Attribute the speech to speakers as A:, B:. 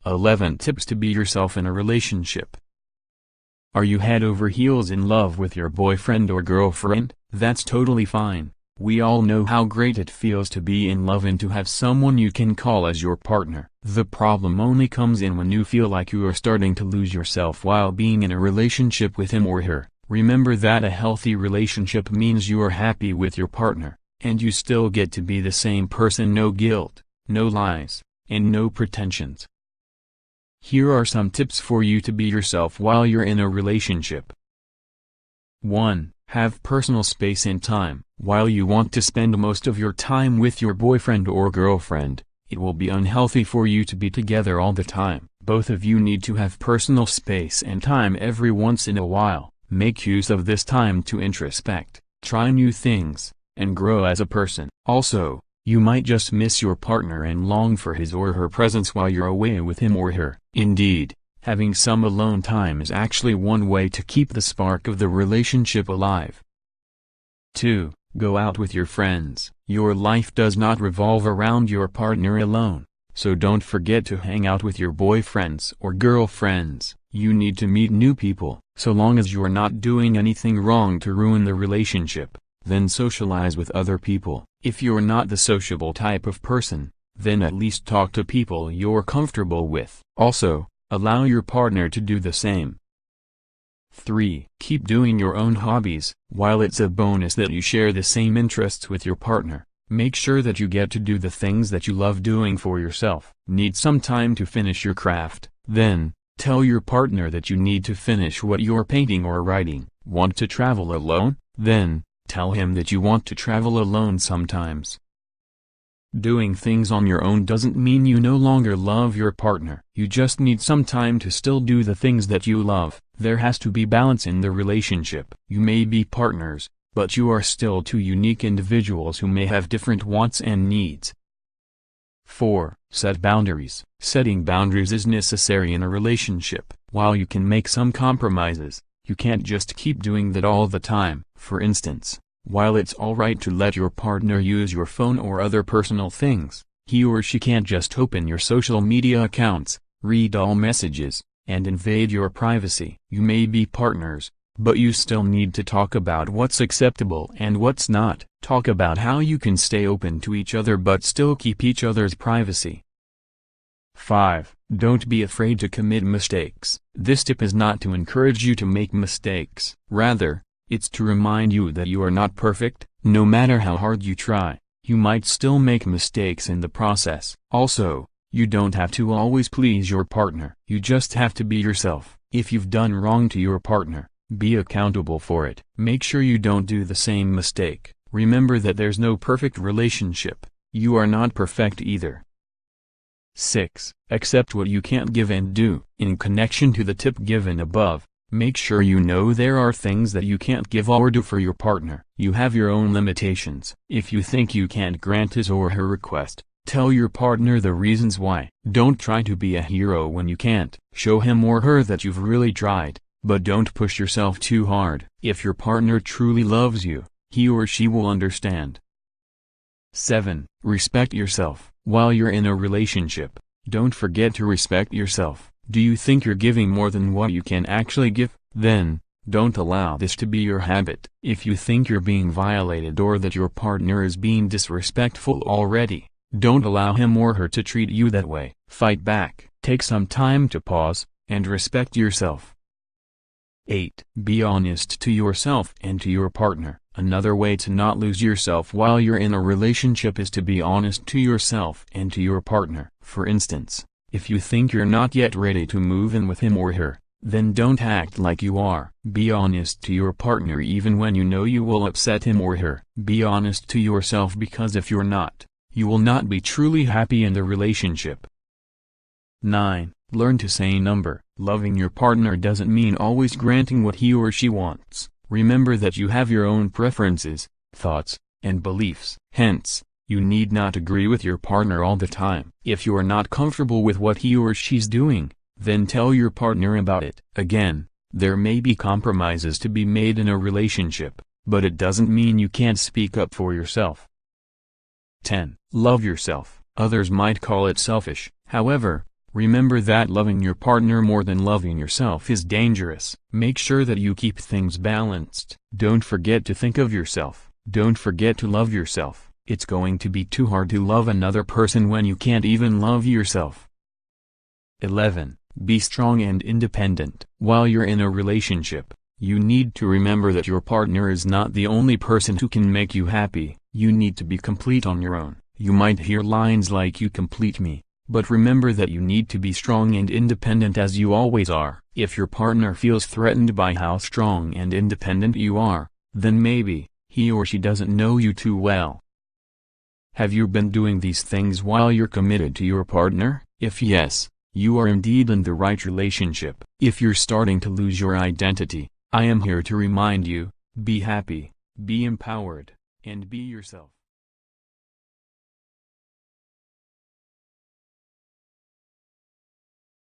A: 11 Tips to be yourself in a relationship. Are you head over heels in love with your boyfriend or girlfriend? That's totally fine. We all know how great it feels to be in love and to have someone you can call as your partner. The problem only comes in when you feel like you are starting to lose yourself while being in a relationship with him or her. Remember that a healthy relationship means you are happy with your partner, and you still get to be the same person. No guilt, no lies, and no pretensions. Here are some tips for you to be yourself while you're in a relationship. 1. Have personal space and time. While you want to spend most of your time with your boyfriend or girlfriend, it will be unhealthy for you to be together all the time. Both of you need to have personal space and time every once in a while. Make use of this time to introspect, try new things, and grow as a person. Also, you might just miss your partner and long for his or her presence while you're away with him or her. Indeed, having some alone time is actually one way to keep the spark of the relationship alive. 2. Go out with your friends. Your life does not revolve around your partner alone, so don't forget to hang out with your boyfriends or girlfriends. You need to meet new people. So long as you're not doing anything wrong to ruin the relationship, then socialize with other people. If you're not the sociable type of person, then at least talk to people you're comfortable with. Also, allow your partner to do the same. 3. Keep doing your own hobbies. While it's a bonus that you share the same interests with your partner, make sure that you get to do the things that you love doing for yourself. Need some time to finish your craft? Then, tell your partner that you need to finish what you're painting or writing. Want to travel alone? Then, tell him that you want to travel alone sometimes. Doing things on your own doesn't mean you no longer love your partner. You just need some time to still do the things that you love. There has to be balance in the relationship. You may be partners, but you are still two unique individuals who may have different wants and needs. 4. Set boundaries. Setting boundaries is necessary in a relationship. While you can make some compromises, you can't just keep doing that all the time. For instance, while it's alright to let your partner use your phone or other personal things, he or she can't just open your social media accounts, read all messages, and invade your privacy. You may be partners, but you still need to talk about what's acceptable and what's not. Talk about how you can stay open to each other but still keep each other's privacy. 5. Don't be afraid to commit mistakes. This tip is not to encourage you to make mistakes. Rather, it's to remind you that you are not perfect. No matter how hard you try, you might still make mistakes in the process. Also, you don't have to always please your partner. You just have to be yourself. If you've done wrong to your partner, be accountable for it. Make sure you don't do the same mistake. Remember that there's no perfect relationship. You are not perfect either. 6. Accept what you can't give and do. In connection to the tip given above, make sure you know there are things that you can't give or do for your partner. You have your own limitations. If you think you can't grant his or her request, tell your partner the reasons why. Don't try to be a hero when you can't. Show him or her that you've really tried, but don't push yourself too hard. If your partner truly loves you, he or she will understand. 7. Respect yourself. While you're in a relationship, don't forget to respect yourself. Do you think you're giving more than what you can actually give? Then, don't allow this to be your habit. If you think you're being violated or that your partner is being disrespectful already, don't allow him or her to treat you that way. Fight back. Take some time to pause, and respect yourself. 8. Be honest to yourself and to your partner. Another way to not lose yourself while you're in a relationship is to be honest to yourself and to your partner. For instance, if you think you're not yet ready to move in with him or her, then don't act like you are. Be honest to your partner even when you know you will upset him or her. Be honest to yourself because if you're not, you will not be truly happy in the relationship. 9. Learn to say no. Loving your partner doesn't mean always granting what he or she wants. Remember that you have your own preferences, thoughts, and beliefs. Hence, you need not agree with your partner all the time. If you are not comfortable with what he or she's doing, then tell your partner about it. Again, there may be compromises to be made in a relationship, but it doesn't mean you can't speak up for yourself. 10. Love yourself. Others might call it selfish. However, Remember that loving your partner more than loving yourself is dangerous. Make sure that you keep things balanced. Don't forget to think of yourself. Don't forget to love yourself. It's going to be too hard to love another person when you can't even love yourself. 11. Be strong and independent. While you're in a relationship, you need to remember that your partner is not the only person who can make you happy. You need to be complete on your own. You might hear lines like "you complete me," but remember that you need to be strong and independent as you always are. If your partner feels threatened by how strong and independent you are, then maybe he or she doesn't know you too well. Have you been doing these things while you're committed to your partner? If yes, you are indeed in the right relationship. If you're starting to lose your identity, I am here to remind you: be happy, be empowered, and be yourself.